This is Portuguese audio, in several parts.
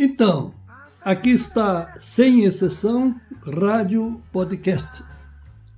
Então, aqui está, sem exceção, Rádio Podcast.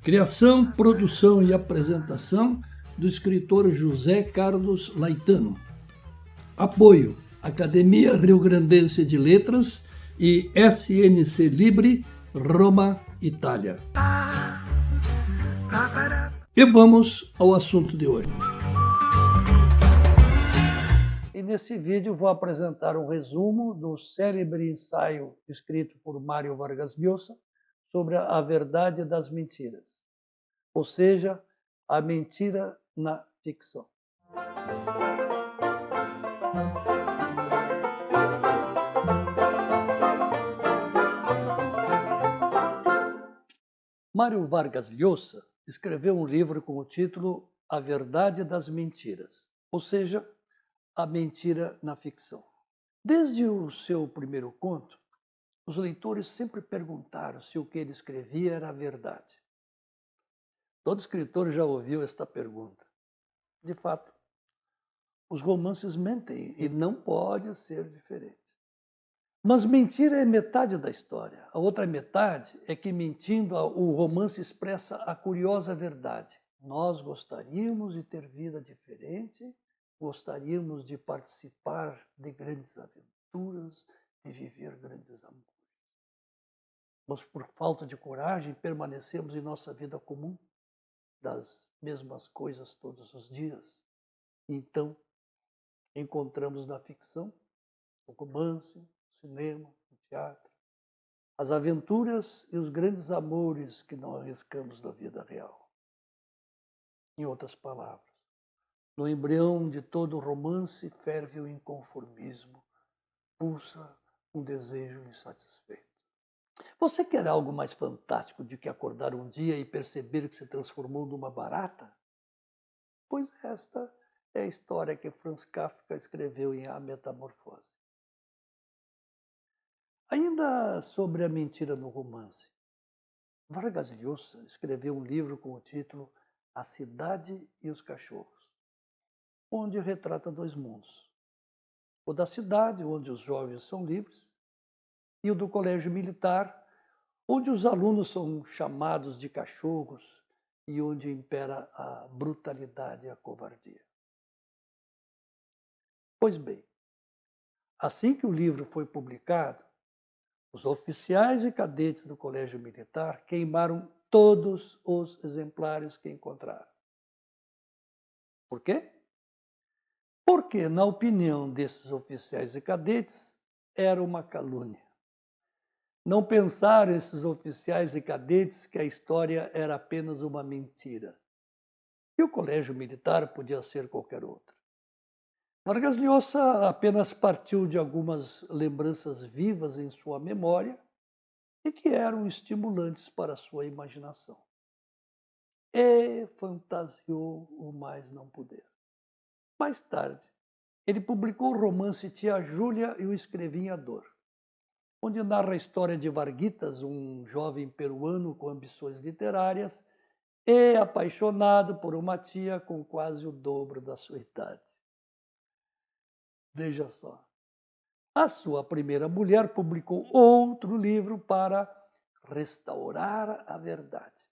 Criação, produção e apresentação do escritor José Carlos Laetano. Apoio: Academia Rio Grandense de Letras e SNC Libre, Roma, Itália. E vamos ao assunto de hoje. E nesse vídeo vou apresentar um resumo do célebre ensaio escrito por Mário Vargas Llosa sobre a verdade das mentiras, ou seja, a mentira na ficção. Mário Vargas Llosa escreveu um livro com o título A Verdade das Mentiras, ou seja, a mentira na ficção. Desde o seu primeiro conto, os leitores sempre perguntaram se o que ele escrevia era verdade. Todo escritor já ouviu esta pergunta. De fato, os romances mentem e não pode ser diferente. Mas mentira é metade da história. A outra metade é que, mentindo, o romance expressa a curiosa verdade. Nós gostaríamos de ter vida diferente, gostaríamos de participar de grandes aventuras, de viver grandes amores. Mas por falta de coragem permanecemos em nossa vida comum, das mesmas coisas todos os dias. Então, encontramos na ficção o romance, o cinema, o teatro, as aventuras e os grandes amores que não arriscamos na vida real. Em outras palavras, no embrião de todo romance ferve o inconformismo, pulsa um desejo insatisfeito. Você quer algo mais fantástico do que acordar um dia e perceber que se transformou numa barata? Pois esta é a história que Franz Kafka escreveu em A Metamorfose. Ainda sobre a mentira no romance, Vargas Llosa escreveu um livro com o título A Cidade e os Cachorros, onde retrata dois mundos. O da cidade, onde os jovens são livres, e o do colégio militar, onde os alunos são chamados de cachorros e onde impera a brutalidade e a covardia. Pois bem, assim que o livro foi publicado, os oficiais e cadetes do colégio militar queimaram todos os exemplares que encontraram. Por quê? Porque, na opinião desses oficiais e cadetes, era uma calúnia. Não pensaram esses oficiais e cadetes que a história era apenas uma mentira. E o colégio militar podia ser qualquer outro. Vargas Llosa apenas partiu de algumas lembranças vivas em sua memória e que eram estimulantes para a sua imaginação. E fantasiou o mais não poder. Mais tarde, ele publicou o romance Tia Júlia e o Escrevinhador, onde narra a história de Varguitas, um jovem peruano com ambições literárias e apaixonado por uma tia com quase o dobro da sua idade. Veja só. A sua primeira mulher publicou outro livro para restaurar a verdade.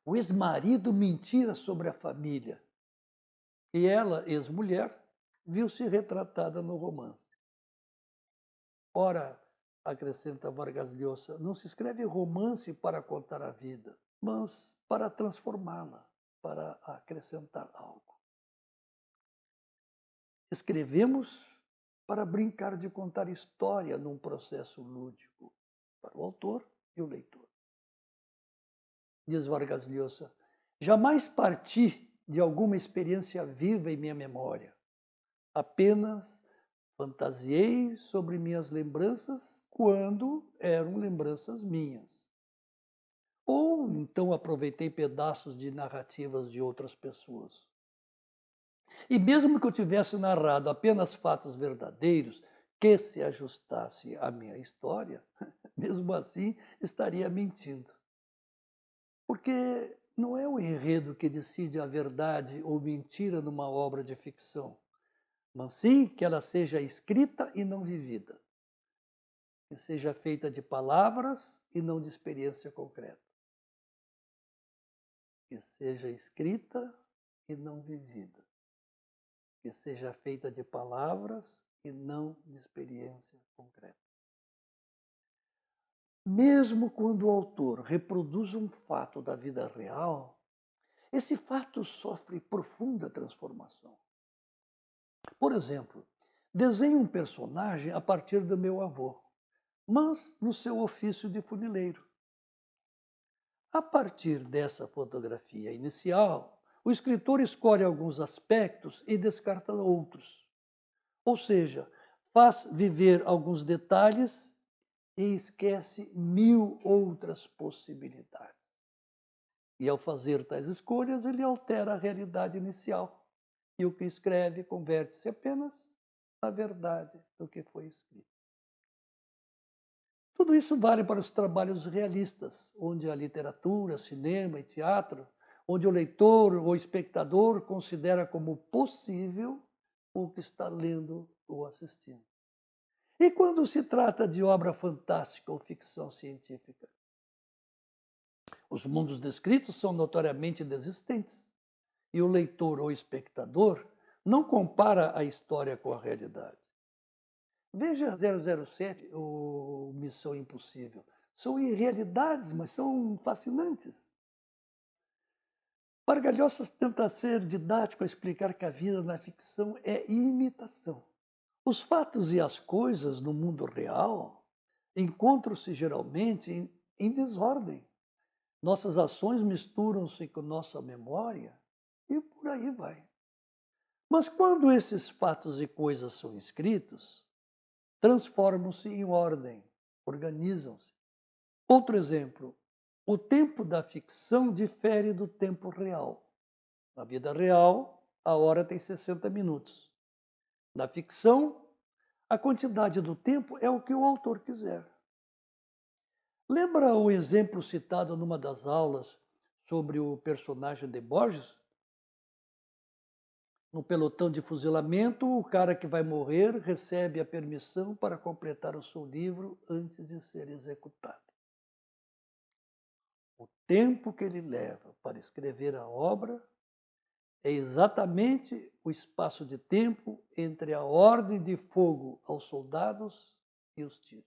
O ex-marido mentira sobre a família. E ela, ex-mulher, viu-se retratada no romance. Ora, acrescenta Vargas Llosa, não se escreve romance para contar a vida, mas para transformá-la, para acrescentar algo. Escrevemos para brincar de contar história num processo lúdico, para o autor e o leitor. Diz Vargas Llosa, jamais parti de alguma experiência viva em minha memória. Apenas fantasiei sobre minhas lembranças quando eram lembranças minhas. Ou então aproveitei pedaços de narrativas de outras pessoas. E mesmo que eu tivesse narrado apenas fatos verdadeiros que se ajustasse à minha história, mesmo assim estaria mentindo. Porque não é o enredo que decide a verdade ou mentira numa obra de ficção, mas sim que ela seja escrita e não vivida. que seja feita de palavras e não de experiência concreta, que seja escrita e não vivida, que seja feita de palavras e não de experiência concreta. Mesmo quando o autor reproduz um fato da vida real, esse fato sofre profunda transformação. Por exemplo, desenho um personagem a partir do meu avô, mas no seu ofício de funileiro. A partir dessa fotografia inicial, o escritor escolhe alguns aspectos e descarta outros. Ou seja, faz viver alguns detalhes e esquece 1000 outras possibilidades. E ao fazer tais escolhas, ele altera a realidade inicial. E o que escreve converte-se apenas na verdade do que foi escrito. Tudo isso vale para os trabalhos realistas, onde a literatura, cinema e teatro, onde o leitor ou espectador considera como possível o que está lendo ou assistindo. E quando se trata de obra fantástica ou ficção científica? Os mundos descritos são notoriamente inexistentes, e o leitor ou espectador não compara a história com a realidade. Veja 007 ou Missão Impossível. São irrealidades, mas são fascinantes. Vargas Llosa tenta ser didático a explicar que a vida na ficção é imitação. Os fatos e as coisas no mundo real encontram-se geralmente em desordem. Nossas ações misturam-se com nossa memória e por aí vai. Mas quando esses fatos e coisas são escritos, transformam-se em ordem, organizam-se. Outro exemplo, o tempo da ficção difere do tempo real. Na vida real, a hora tem 60 minutos. Na ficção, a quantidade do tempo é o que o autor quiser. Lembra o exemplo citado numa das aulas sobre o personagem de Borges? No pelotão de fuzilamento, o cara que vai morrer recebe a permissão para completar o seu livro antes de ser executado. O tempo que ele leva para escrever a obra é exatamente o espaço de tempo entre a ordem de fogo aos soldados e os tiros.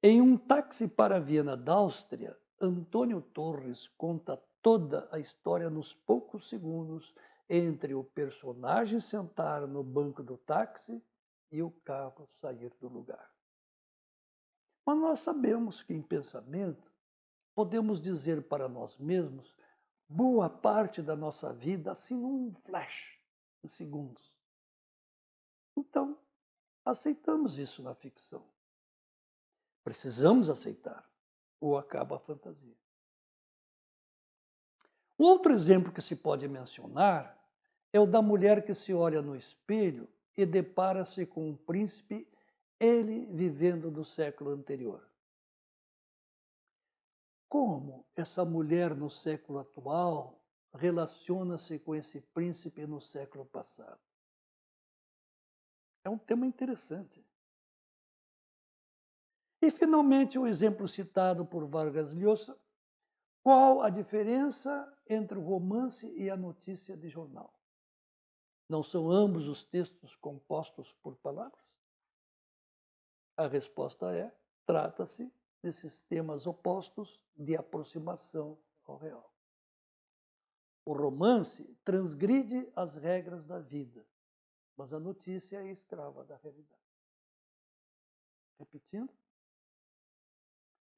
Em Um Táxi para Viena da Áustria, Antônio Torres conta toda a história nos poucos segundos entre o personagem sentar no banco do táxi e o carro sair do lugar. Mas nós sabemos que em pensamento podemos dizer para nós mesmos boa parte da nossa vida assim num flash, em segundos. Então, aceitamos isso na ficção. Precisamos aceitar, ou acaba a fantasia. Outro exemplo que se pode mencionar é o da mulher que se olha no espelho e depara-se com um príncipe, ele vivendo do século anterior. Como essa mulher no século atual relaciona-se com esse príncipe no século passado? É um tema interessante. E, finalmente, o exemplo citado por Vargas Llosa: qual a diferença entre o romance e a notícia de jornal? Não são ambos os textos compostos por palavras? A resposta é: trata-se de sistemas opostos de aproximação ao real. O romance transgride as regras da vida, mas a notícia é escrava da realidade. Repetindo.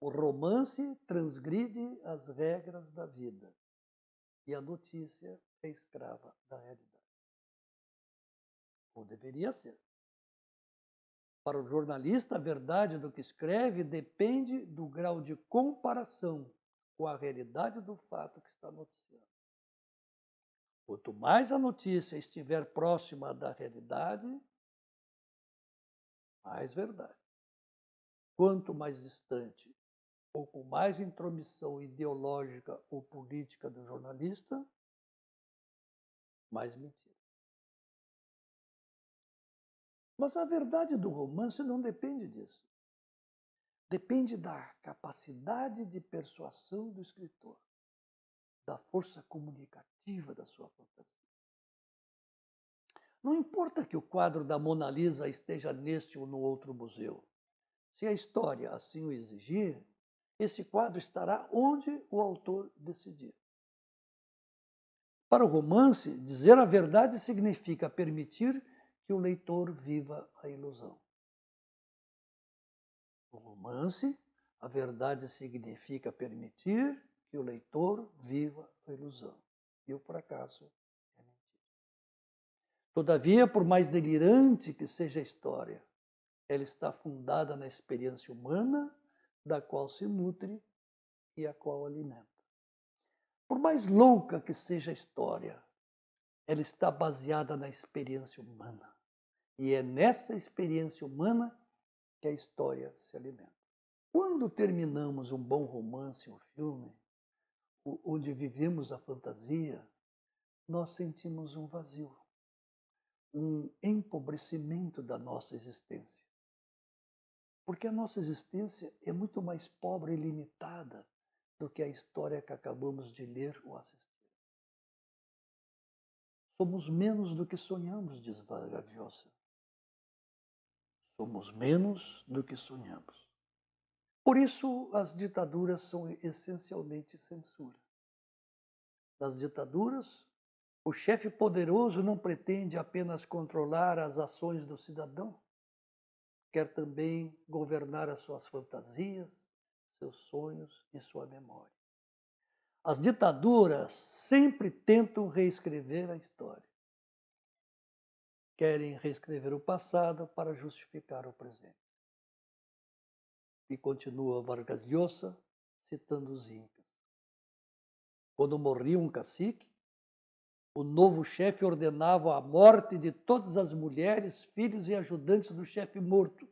O romance transgride as regras da vida e a notícia é escrava da realidade. Ou deveria ser. Para o jornalista, a verdade do que escreve depende do grau de comparação com a realidade do fato que está noticiando. Quanto mais a notícia estiver próxima da realidade, mais verdade. Quanto mais distante ou com mais intromissão ideológica ou política do jornalista, mais mentira. Mas a verdade do romance não depende disso. Depende da capacidade de persuasão do escritor, da força comunicativa da sua fantasia. Não importa que o quadro da Mona Lisa esteja neste ou no outro museu. Se a história assim o exigir, esse quadro estará onde o autor decidir. Para o romance, dizer a verdade significa permitir que o leitor viva a ilusão. No romance, a verdade significa permitir que o leitor viva a ilusão. E o fracasso é mentira. Todavia, por mais delirante que seja a história, ela está fundada na experiência humana, da qual se nutre e a qual alimenta. Por mais louca que seja a história, ela está baseada na experiência humana. E é nessa experiência humana que a história se alimenta. Quando terminamos um bom romance, um filme, onde vivemos a fantasia, nós sentimos um vazio, um empobrecimento da nossa existência. Porque a nossa existência é muito mais pobre e limitada do que a história que acabamos de ler ou assistir. Somos menos do que sonhamos, diz Vargas Llosa. Somos menos do que sonhamos. Por isso, as ditaduras são essencialmente censura. Nas ditaduras, o chefe poderoso não pretende apenas controlar as ações do cidadão, quer também governar as suas fantasias, seus sonhos e sua memória. As ditaduras sempre tentam reescrever a história. Querem reescrever o passado para justificar o presente. E continua Vargas Llosa citando os incas. Quando morria um cacique, o novo chefe ordenava a morte de todas as mulheres, filhos e ajudantes do chefe morto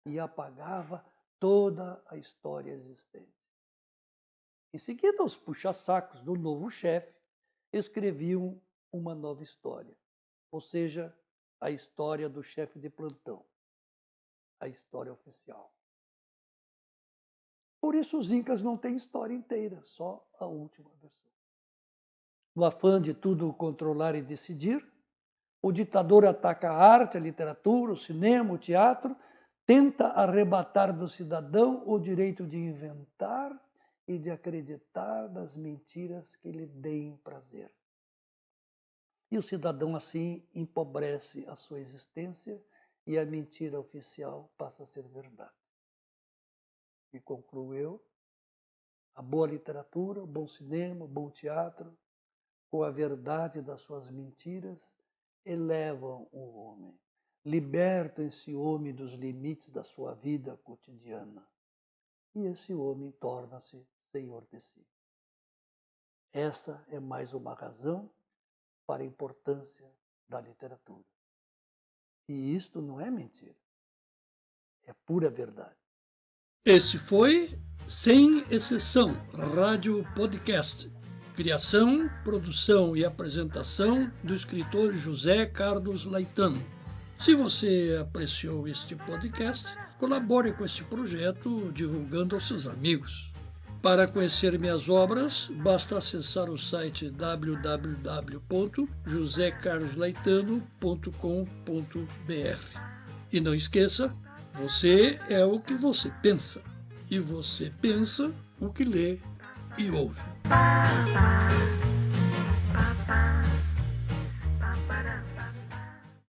e apagava toda a história existente. Em seguida, os puxa-sacos do novo chefe escreviam uma nova história, ou seja, a história do chefe de plantão, a história oficial. Por isso os incas não têm história inteira, só a última versão. No afã de tudo controlar e decidir, o ditador ataca a arte, a literatura, o cinema, o teatro, tenta arrebatar do cidadão o direito de inventar e de acreditar nas mentiras que lhe deem prazer. E o cidadão assim empobrece a sua existência e a mentira oficial passa a ser verdade. E concluo eu, a boa literatura, o bom cinema, o bom teatro, com a verdade das suas mentiras, elevam o homem, libertam esse homem dos limites da sua vida cotidiana. E esse homem torna-se senhor de si. Essa é mais uma razão para a importância da literatura. E isto não é mentira, é pura verdade. Este foi Sem Exceção, Rádio Podcast. Criação, produção e apresentação do escritor José Carlos Laetano. Se você apreciou este podcast, colabore com este projeto divulgando aos seus amigos. Para conhecer minhas obras, basta acessar o site www.josecarloslaetano.com.br. E não esqueça, você é o que você pensa, e você pensa o que lê e ouve.